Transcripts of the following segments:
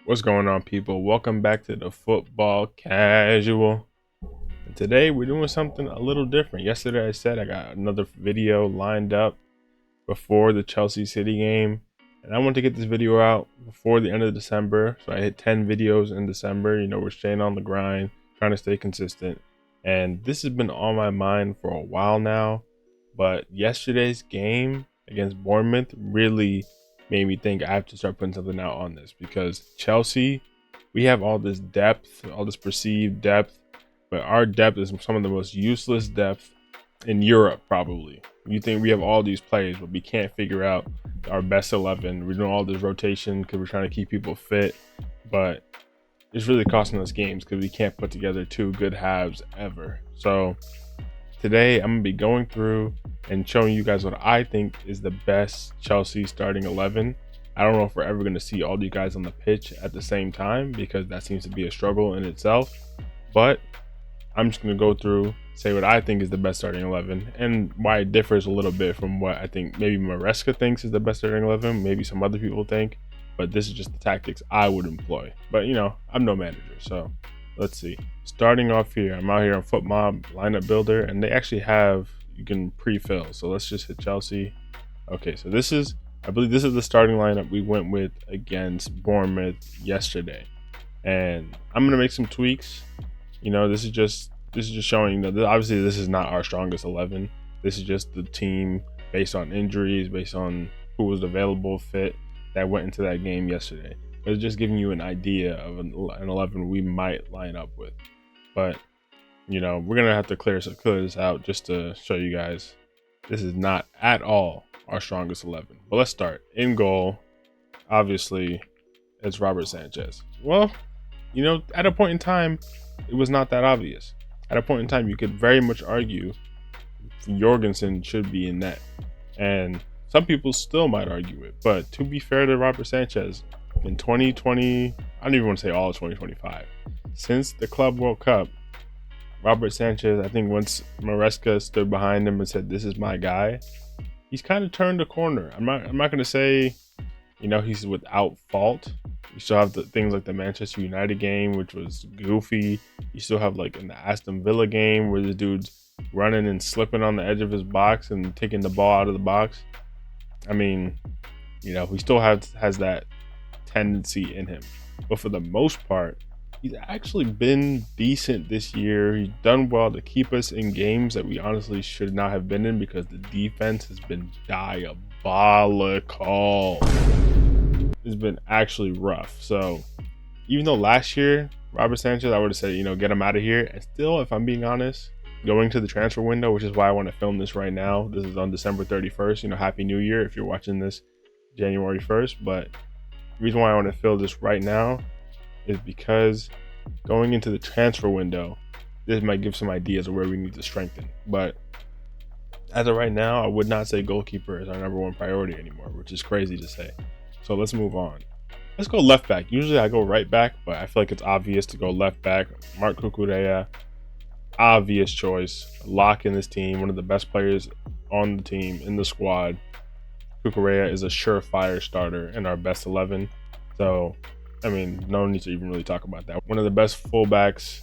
What's going on, people? Welcome back to the Football Casual. And today we're doing something a little different. Yesterday I said I got another video lined up before the Chelsea City game, and I want to get this video out before the end of December. So I hit 10 videos in December. You know, we're staying on the grind, trying to stay consistent. And this has been on my mind for a while now. But yesterday's game against Bournemouth really made me think I have to start putting something out on this, because Chelsea, we have all this depth, all this perceived depth, but our depth is some of the most useless depth in Europe, probably. You think we have all these players, but we can't figure out our best 11. We're doing all this rotation because we're trying to keep people fit, but it's really costing us games because we can't put together two good halves ever. So today I'm gonna be going through and showing you guys what I think is the best Chelsea starting 11. I don't know if we're ever going to see all you guys on the pitch at the same time, because that seems to be a struggle in itself. But I'm just going to go through, say what I think is the best starting 11 and why it differs a little bit from what I think maybe Maresca thinks is the best starting 11, maybe some other people think. But this is just the tactics I would employ. But, you know, I'm no manager, so let's see. Starting off here, I'm out here on FootMob lineup builder, and they actually have, you can pre-fill. So let's just hit Chelsea. Okay, so this is, I believe this is the starting lineup we went with against Bournemouth yesterday. And I'm gonna make some tweaks. You know, this is just showing that obviously this is not our strongest 11. This is just the team based on injuries, based on who was available, fit, that went into that game yesterday. But it's just giving you an idea of an 11 we might line up with. But you know, we're gonna have to clear this out just to show you guys this is not at all our strongest 11. But let's start. In goal, obviously, it's Robert Sanchez. Well, you know, at a point in time, it was not that obvious. At a point in time, you could very much argue Jorgensen should be in net, and some people still might argue it. But to be fair to Robert Sanchez, in 2020, I don't even want to say all of 2025, since the Club World Cup, Robert Sanchez, I think once Maresca stood behind him and said, "This is my guy," he's kind of turned a corner. I'm not going to say, you know, he's without fault. You still have the things like the Manchester United game, which was goofy. You still have like in the Aston Villa game where the dude's running and slipping on the edge of his box and taking the ball out of the box. I mean, you know, he still has that tendency in him. But for the most part, he's actually been decent this year. He's done well to keep us in games that we honestly should not have been in, because the defense has been diabolical. It's been actually rough. So even though last year, Robert Sanchez, I would have said, you know, get him out of here. And still, if I'm being honest, going to the transfer window, which is why I want to film this right now. This is on December 31st. You know, Happy New Year if you're watching this January 1st. But the reason why I want to film this right now is because going into the transfer window, this might give some ideas of where we need to strengthen. But as of right now, I would not say goalkeeper is our number one priority anymore, which is crazy to say. So let's move on. Let's go left back. Usually I go right back, but I feel like it's obvious to go left back. Marc Cucurella, obvious choice. Lock in this team, one of the best players on the team, in the squad. Cucurella is a surefire starter in our best 11. So, I mean, no need to even really talk about that. One of the best fullbacks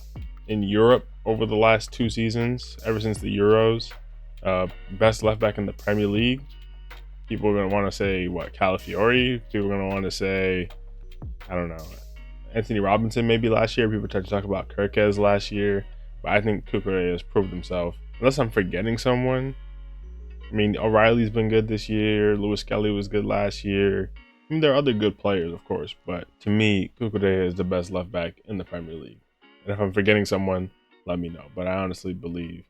in Europe over the last 2 seasons, ever since the Euros. Best left back in the Premier League. People are going to want to say, what, Calafiori? People are going to want to say, I don't know, Anthony Robinson maybe last year. People tried to talk about Kirkez last year. But I think Cucurella has proved himself. Unless I'm forgetting someone. I mean, O'Reilly's been good this year. Lewis Kelly was good last year. I mean, there are other good players, of course. But to me, Cucurella is the best left back in the Premier League. And if I'm forgetting someone, let me know. But I honestly believe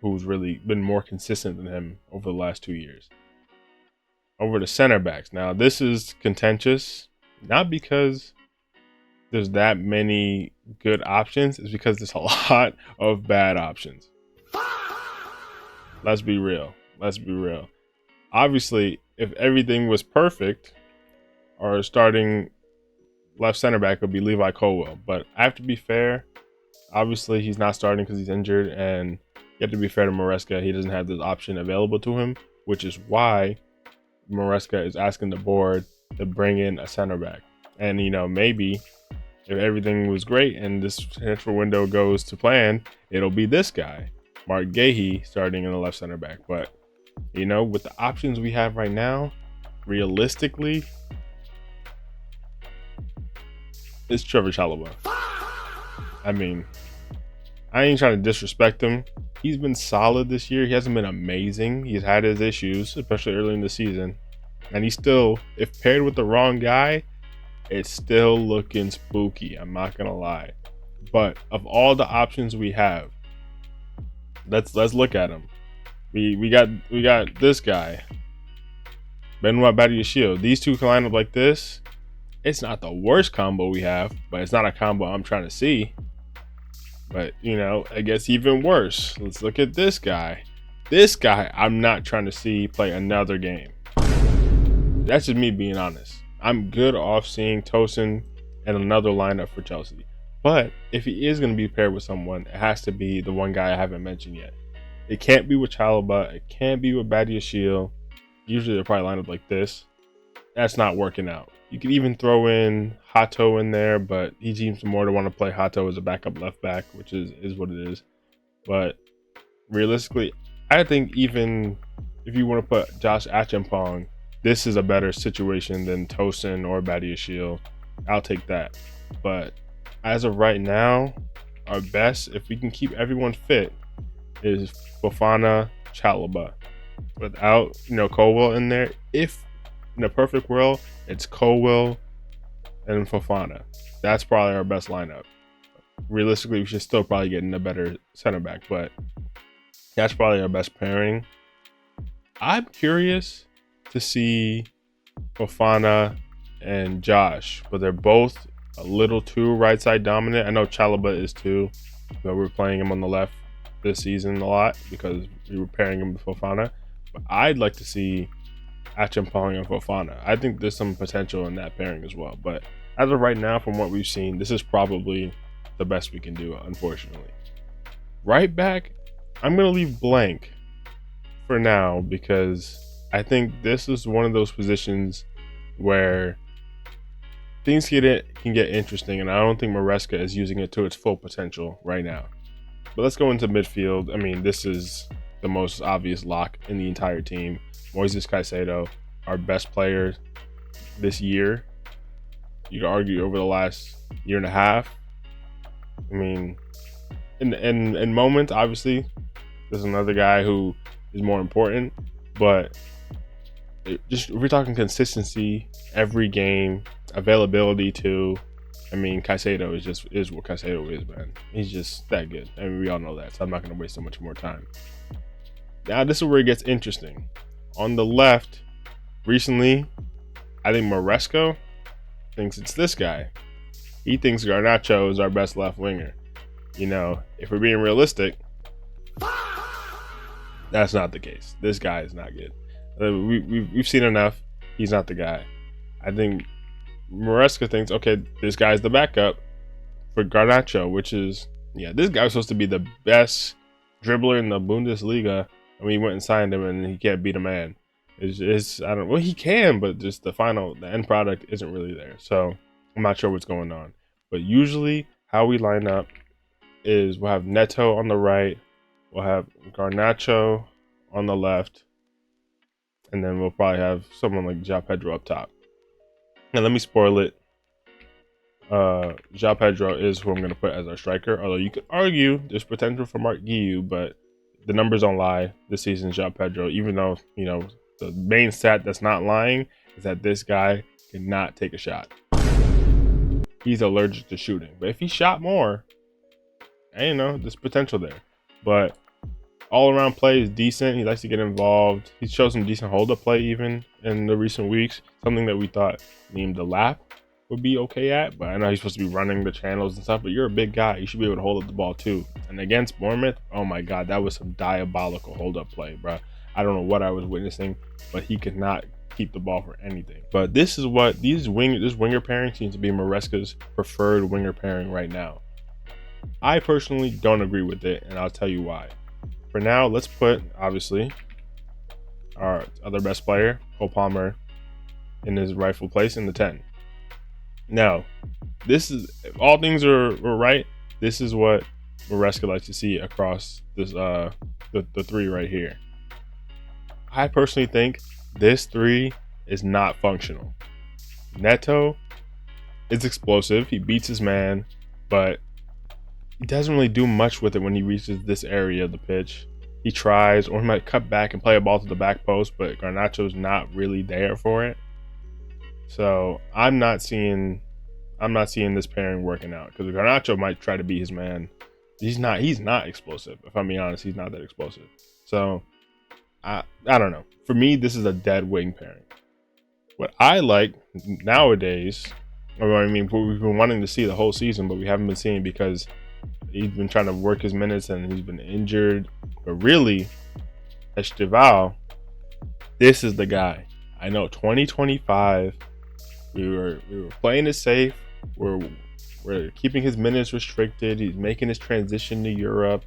who's really been more consistent than him over the last 2 years. Over to center backs. Now, this is contentious, not because there's that many good options. It's because there's a lot of bad options. Let's be real. Obviously, if everything was perfect, our starting left center back would be Levi Colwill. But I have to be fair. Obviously, he's not starting because he's injured, and you have to be fair to Maresca. He doesn't have this option available to him, which is why Maresca is asking the board to bring in a center back. And, you know, maybe if everything was great and this transfer window goes to plan, it'll be this guy, Mark Gahey, starting in the left center back. But, you know, with the options we have right now, realistically, it's Trevor Chalobah. I mean, I ain't trying to disrespect him. He's been solid this year. He hasn't been amazing. He's had his issues, especially early in the season. And he's still, if paired with the wrong guy, it's still looking spooky. I'm not gonna lie. But of all the options we have, let's look at them. We got this guy, Benoit Badiashile. These two can line up like this. It's not the worst combo we have, but it's not a combo I'm trying to see. But, you know, it gets even worse. Let's look at this guy. This guy, I'm not trying to see play another game. That's just me being honest. I'm good off seeing Tosin and another lineup for Chelsea. But if he is going to be paired with someone, it has to be the one guy I haven't mentioned yet. It can't be with Chalobah. It can't be with Badiashile. Usually they're probably lined up like this. That's not working out. You could even throw in Hato in there, but he seems more to want to play Hato as a backup left back, which is what it is. But realistically, I think even if you want to put Josh Achampong, this is a better situation than Tosin or Badiashile. I'll take that. But as of right now, our best, if we can keep everyone fit, is Fofana, Chalobah. Without, you know, Colwill in there, if in a perfect world, it's Colwill and Fofana. That's probably our best lineup. Realistically, we should still probably get in a better center back, but that's probably our best pairing. I'm curious to see Fofana and Josh, but they're both a little too right side dominant. I know Chalobah is too, but we're playing him on the left this season a lot because we were pairing him with Fofana. But I'd like to see Achampong and Fofana. I think there's some potential in that pairing as well. But as of right now, from what we've seen, this is probably the best we can do, unfortunately. Right back, I'm going to leave blank for now because I think this is one of those positions where things can get interesting, and I don't think Maresca is using it to its full potential right now. But let's go into midfield. I mean, this is the most obvious lock in the entire team. Moises Caicedo, our best player this year. You could argue over the last year and a half. I mean, in moments, obviously, there's another guy who is more important. But just if we're talking consistency, every game, availability too. I mean, Caicedo is what Caicedo is, man. He's just that good. I mean, we all know that, so I'm not going to waste so much more time. Now, this is where it gets interesting. On the left, recently, I think Maresca thinks it's this guy. He thinks Garnacho is our best left winger. You know, if we're being realistic, that's not the case. This guy is not good. We've seen enough. He's not the guy. I think Maresca thinks, okay, this guy's the backup for Garnacho, which is, yeah, this guy's supposed to be the best dribbler in the Bundesliga. I mean, he went and signed him, and he can't beat a man. It's I don't. Well, he can, but just the end product isn't really there. So I'm not sure what's going on. But usually, how we line up is we'll have Neto on the right, we'll have Garnacho on the left, and then we'll probably have someone like Joao Pedro up top. And let me spoil it. Joao Pedro is who I'm going to put as our striker. Although you could argue there's potential for Mark Guiu, but the numbers don't lie. This season's Joao Pedro, even though, you know, the main stat that's not lying is that this guy cannot take a shot. He's allergic to shooting. But if he shot more, you know, there's potential there. But all around play is decent. He likes to get involved. He showed some decent hold-up play even in the recent weeks. Something that we thought Neem Delap would be okay at. But I know he's supposed to be running the channels and stuff. But you're a big guy. You should be able to hold up the ball too. And against Bournemouth, oh my God, that was some diabolical hold-up play, bro. I don't know what I was witnessing, but he could not keep the ball for anything. But this is what this winger pairing seems to be Maresca's preferred winger pairing right now. I personally don't agree with it, and I'll tell you why. For now, let's put, obviously, our other best player, Cole Palmer, in his rightful place in the 10. Now, this is, if all things are right, this is what Maresca likes to see across this the three right here. I personally think this three is not functional. Neto is explosive. He beats his man, but he doesn't really do much with it when he reaches this area of the pitch. He tries, or he might cut back and play a ball to the back post, but Garnacho's not really there for it. So I'm not seeing this pairing working out, because Garnacho might try to beat his man. He's not explosive. If I'm being honest, he's not that explosive. So I don't know. For me, this is a dead wing pairing. What I like nowadays, or I mean, we've been wanting to see the whole season, but we haven't been seeing because he's been trying to work his minutes and he's been injured. But really, Estevao, this is the guy. I know 2025, we were playing it safe. We're keeping his minutes restricted. He's making his transition to Europe.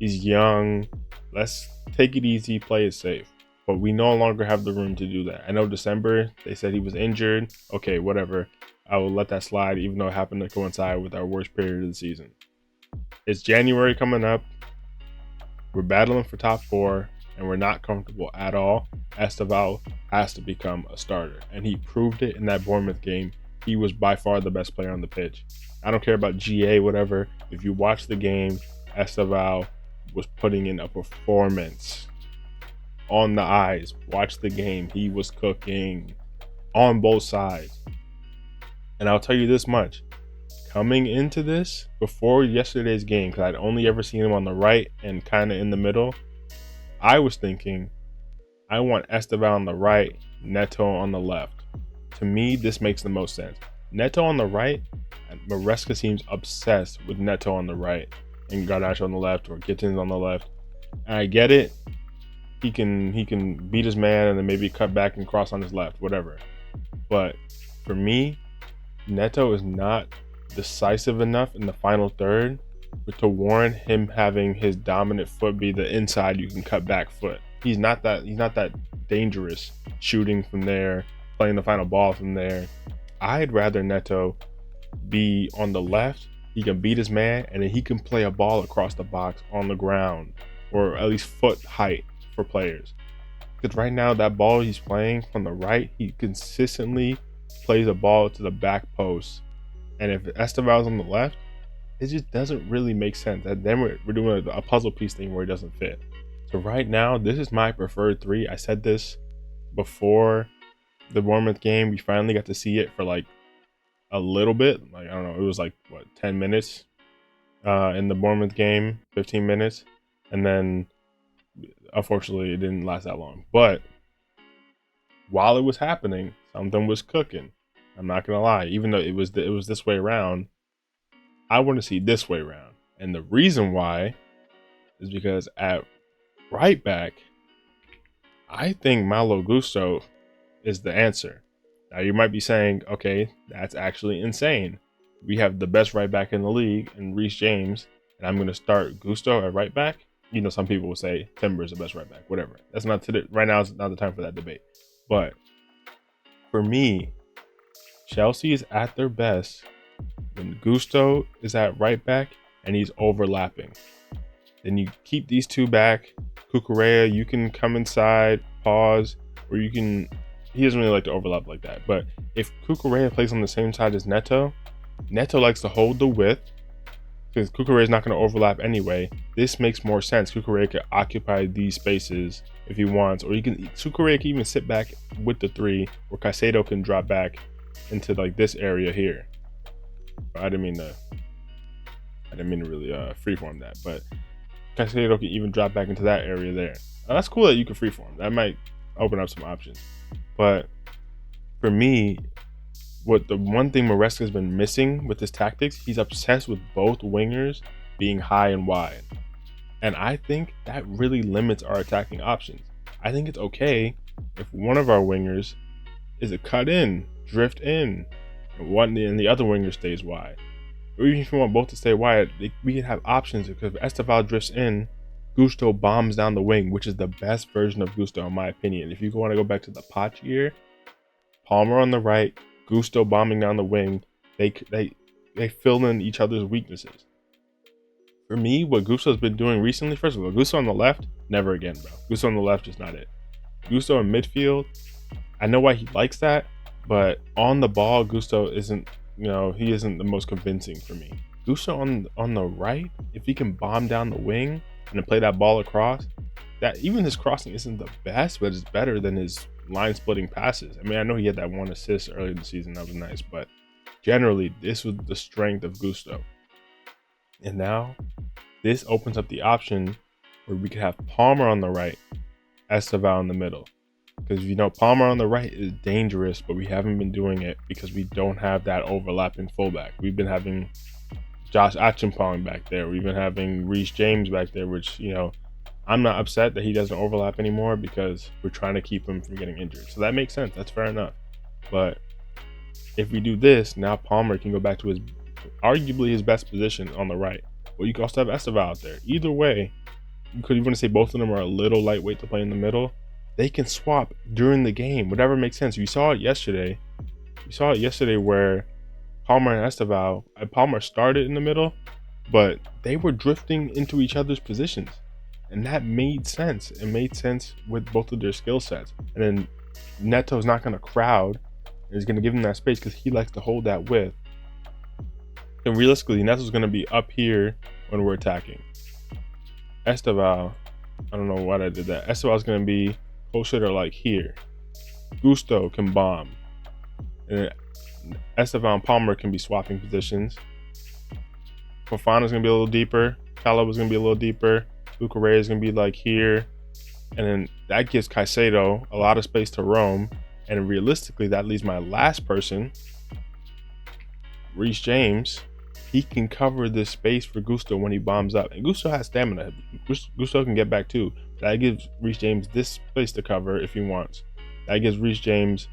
He's young. Let's take it easy, play it safe. But we no longer have the room to do that. I know December, they said he was injured. Okay, whatever. I will let that slide, even though it happened to coincide with our worst period of the season. It's January coming up. We're battling for top 4, and we're not comfortable at all. Estevao has to become a starter, and he proved it in that Bournemouth game. He was by far the best player on the pitch. I don't care about GA, whatever. If you watch the game, Estevao was putting in a performance. On the eyes, watch the game. He was cooking on both sides. And I'll tell you this much. Coming into this, before yesterday's game, because I'd only ever seen him on the right and kind of in the middle, I was thinking, I want Estevao on the right, Neto on the left. To me, this makes the most sense. Neto on the right, and Maresca seems obsessed with Neto on the right and Garnacho on the left, or Gittins on the left. And I get it. He can beat his man and then maybe cut back and cross on his left, whatever. But for me, Neto is not decisive enough in the final third to warrant him having his dominant foot be the inside you can cut back foot. He's not that dangerous shooting from there, playing the final ball from there. I'd rather Neto be on the left. He can beat his man and then he can play a ball across the box on the ground, or at least foot height for players. Because right now, that ball he's playing from the right, he consistently plays a ball to the back post. And if Estevao's on the left, it just doesn't really make sense. And then we're doing a puzzle piece thing where it doesn't fit. So right now, this is my preferred 3. I said this before the Bournemouth game. We finally got to see it for like a little bit. Like, I don't know, it was like, what, 10 minutes in the Bournemouth game, 15 minutes. And then, unfortunately, it didn't last that long. But while it was happening, something was cooking. I'm not gonna lie. Even though it was this way around, I want to see this way around. And the reason why is because at right back, I think Malo Gusto is the answer. Now you might be saying, okay, that's actually insane. We have the best right back in the league in Reece James, and I'm going to start Gusto at right back. You know, some people will say Timber is the best right back, whatever. That's not today. Right now is not the time for that debate. But for me, Chelsea is at their best when Gusto is at right back and he's overlapping. Then you keep these two back. Cucurella, you can come inside, pause, or you can. He doesn't really like to overlap like that. But if Cucurella plays on the same side as Neto, Neto likes to hold the width because Cucurella is not going to overlap anyway. This makes more sense. Cucurella can occupy these spaces if he wants, or Cucurella can even sit back with the 3, or Caicedo can drop back into like this area here. I didn't mean to really freeform that, but Caicedo can even drop back into that area there. Now, that's cool that you can freeform. That might open up some options. But for me, what the one thing Maresca has been missing with his tactics, he's obsessed with both wingers being high and wide. And I think that really limits our attacking options. I think it's okay if one of our wingers is a cut in, drift in, and the other winger stays wide. Or even if you want both to stay wide, we can have options, because if Estevao drifts in, Gusto bombs down the wing, which is the best version of Gusto in my opinion. If you want to go back to the Poch year, Palmer on the right, Gusto bombing down the wing, they fill in each other's weaknesses. For me, what Gusto's been doing recently, first of all, Gusto on the left, never again, bro. Gusto on the left is not it. Gusto in midfield, I know why he likes that, but on the ball, Gusto isn't, he isn't the most convincing for me. Gusto on the right, if he can bomb down the wing and then play that ball across, that even his crossing isn't the best, but it's better than his line splitting passes. I mean, I know he had that one assist earlier in the season, that was nice, but generally, this was the strength of Gusto. And now, this opens up the option where we could have Palmer on the right, Estevao in the middle. Because Palmer on the right is dangerous, but we haven't been doing it because we don't have that overlapping fullback. We've been having Josh Achimpong back there. We've been having Reece James back there, which, I'm not upset that he doesn't overlap anymore because we're trying to keep him from getting injured. So that makes sense. That's fair enough. But if we do this, now Palmer can go back to arguably his best position on the right. Well, you can also have Estevao out there. Either way, you could even say both of them are a little lightweight to play in the middle. They can swap during the game, whatever makes sense. You saw it yesterday. Where Palmer and Estevao, Palmer started in the middle, but they were drifting into each other's positions. And that made sense. It made sense with both of their skill sets. And then Neto's not going to crowd and he's going to give him that space because he likes to hold that width. And realistically, Neto's going to be up here when we're attacking. Estevao, I don't know why I did that. Estevao's going to be closer to like here. Gusto can bomb. And Estevao and Palmer can be swapping positions. Fofana's going to be a little deeper. Calaba's going to be a little deeper. Cucurella is going to be like here. And then that gives Caicedo a lot of space to roam. And realistically, that leaves my last person, Reece James. He can cover this space for Gusto when he bombs up. And Gusto has stamina. Gusto can get back too. That gives Reece James this place to cover if he wants. That gives Reece James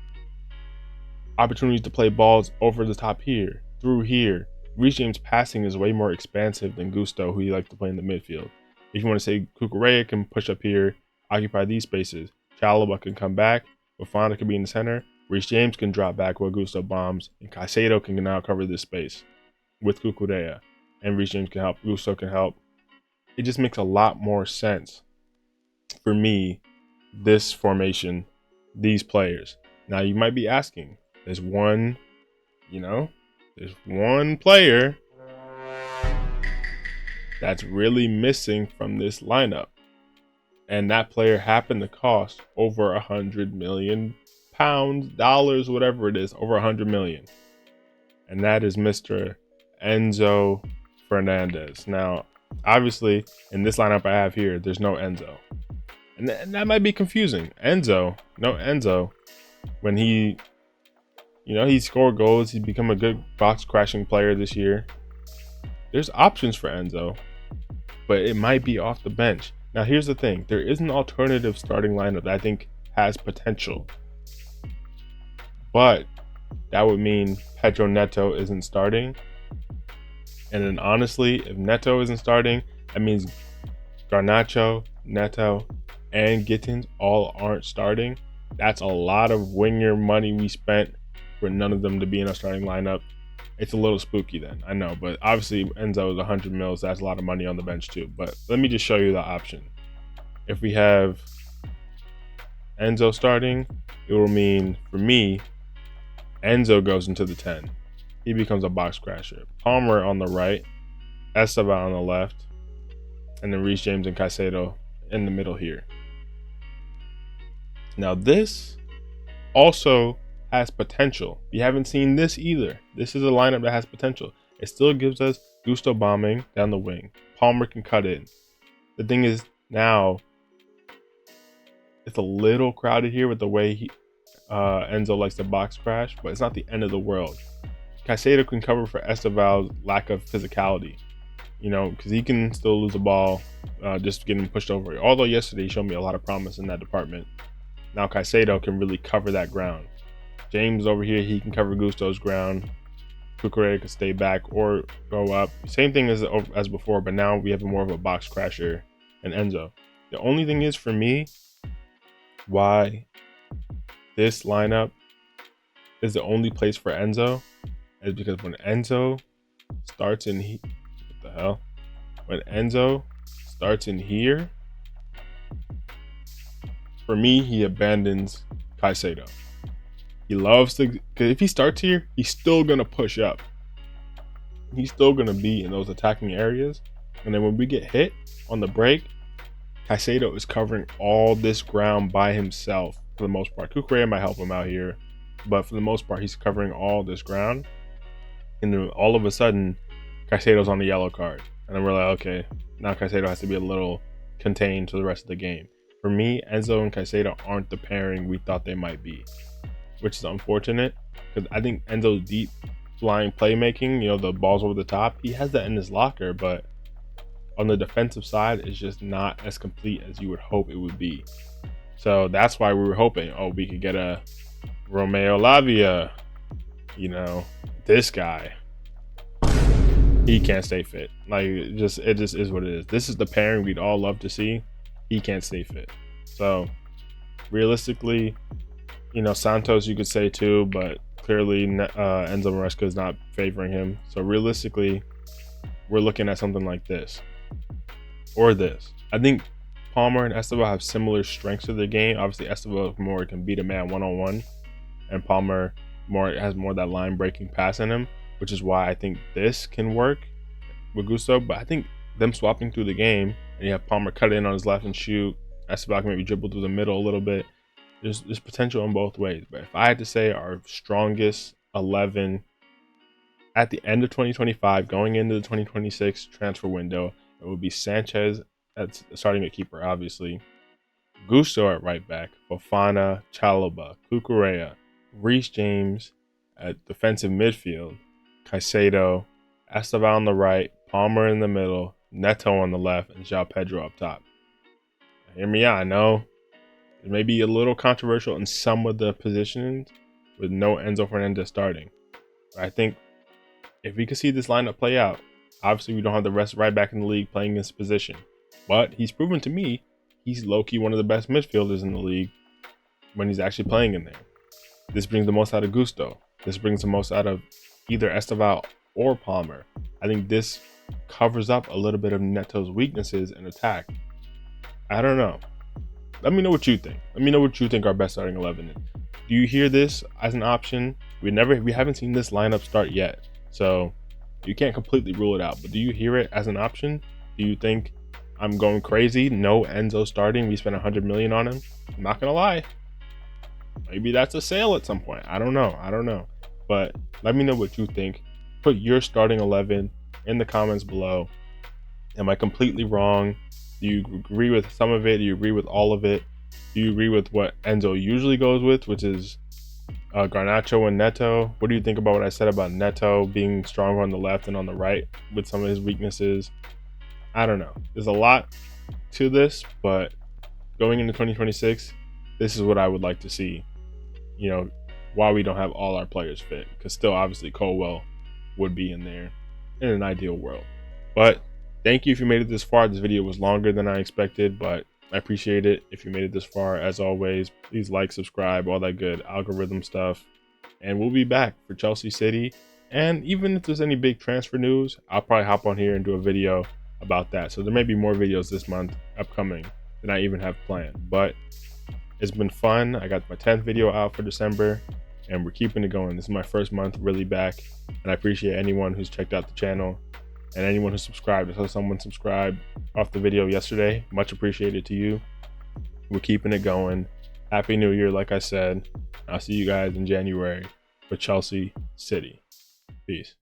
opportunities to play balls over the top here, through here. Reece James' passing is way more expansive than Gusto, who he likes to play in the midfield. If you want to say Cucurella can push up here, occupy these spaces. Chalobah can come back. Fofana can be in the center. Reece James can drop back while Gusto bombs. And Caicedo can now cover this space with Cucurella. And Reece James can help. Gusto can help. It just makes a lot more sense for me, this formation, these players. Now you might be asking, there's one player that's really missing from this lineup. And that player happened to cost over £100 million, dollars, whatever it is, over 100 million. And that is Mr. Enzo Fernandez. Now, obviously, in this lineup I have here, there's no Enzo. And that might be confusing. Enzo, when he scored goals, he's become a good box crashing player this year. There's options for Enzo, but it might be off the bench. Now, here's the thing. There is an alternative starting lineup that I think has potential. But that would mean Pedro Neto isn't starting. And then honestly, if Neto isn't starting, that means Garnacho, Neto, and Gittins all aren't starting. That's a lot of winger money we spent for none of them to be in a starting lineup. It's a little spooky then, I know, but obviously Enzo is 100 mils. That's a lot of money on the bench too. But let me just show you the option. If we have Enzo starting, it will mean, for me, Enzo goes into the 10. He becomes a box crasher. Palmer on the right, Estevao on the left, and then Reece James and Caicedo in the middle here. Now this also has potential. We haven't seen this either. This is a lineup that has potential. It still gives us Gusto bombing down the wing. Palmer can cut in. The thing is, now it's a little crowded here with the way Enzo likes to box crash, but it's not the end of the world. Caicedo can cover for Estevao's lack of physicality, because he can still lose the ball just getting pushed over. Although yesterday he showed me a lot of promise in that department. Now Caicedo can really cover that ground. James over here, he can cover Gusto's ground. Cucurella can stay back or go up. Same thing as before, but now we have more of a box crasher and Enzo. The only thing is, for me, why this lineup is the only place for Enzo is because when Enzo starts in what the hell? When Enzo starts in here, for me, he abandons Caicedo. He loves to, because if he starts here, he's still gonna push up. He's still gonna be in those attacking areas, and then when we get hit on the break, Caicedo is covering all this ground by himself for the most part. Cucurella might help him out here, but for the most part, he's covering all this ground. And then all of a sudden, Caicedo's on the yellow card. And then we're like, okay, now Caicedo has to be a little contained to the rest of the game. For me, Enzo and Caicedo aren't the pairing we thought they might be, which is unfortunate because I think Enzo's deep flying playmaking, the balls over the top, he has that in his locker, but on the defensive side, it's just not as complete as you would hope it would be. So that's why we were hoping, we could get a Romeo Lavia, this guy. He can't stay fit. Like, it just is what it is. This is the pairing we'd all love to see. He can't stay fit. So realistically, Santos you could say too, but clearly Enzo Maresca is not favoring him. So realistically, we're looking at something like this or this. I think Palmer and Estevao have similar strengths to the game. Obviously, Estevao more can beat a man one-on-one, and Palmer has more of that line breaking pass in him, which is why I think this can work with Gusto. But I think them swapping through the game, and you have Palmer cut in on his left and shoot. Estevao can maybe dribble through the middle a little bit. There's potential in both ways. But if I had to say our strongest 11 at the end of 2025, going into the 2026 transfer window, it would be Sanchez at starting at keeper, obviously. Gusto at right back, Fofana, Chalobah, Cucurella, Reece James at defensive midfield, Caicedo, Estevao on the right, Palmer in the middle, Neto on the left, and Joao Pedro up top. Hear me out. I know it may be a little controversial in some of the positions with no Enzo Fernandez starting. But I think if we could see this lineup play out, obviously we don't have the rest right back in the league playing this position. But he's proven to me he's low-key one of the best midfielders in the league when he's actually playing in there. This brings the most out of Gusto. This brings the most out of either Estevao or Palmer. I think this covers up a little bit of Neto's weaknesses in attack. I don't know. Let me know what you think. Let me know what you think our best starting 11 is. Do you hear this as an option? We haven't seen this lineup start yet, so you can't completely rule it out. But do you hear it as an option? Do you think I'm going crazy? No Enzo starting. We spent 100 million on him. I'm not gonna lie. Maybe that's a sale at some point. I don't know. But let me know what you think. Put your starting 11 in the comments below. Am I completely wrong? Do you agree with some of it? Do you agree with all of it? Do you agree with what Enzo usually goes with, which is Garnacho and Neto? What do you think about what I said about Neto being stronger on the left and on the right with some of his weaknesses? I don't know. There's a lot to this, but going into 2026, this is what I would like to see. While we don't have all our players fit, because still obviously Colwell would be in there in an ideal world. But thank you if you made it this far. This video was longer than I expected, but I appreciate it if you made it this far. As always, please like, subscribe, all that good algorithm stuff. And we'll be back for Chelsea City. And even if there's any big transfer news, I'll probably hop on here and do a video about that. So there may be more videos this month upcoming than I even have planned. But it's been fun. I got my 10th video out for December, and we're keeping it going. This is my first month really back, and I appreciate anyone who's checked out the channel and anyone who subscribed. I saw someone subscribed off the video yesterday. Much appreciated to you. We're keeping it going. Happy New Year, like I said. I'll see you guys in January for Chelsea City. Peace.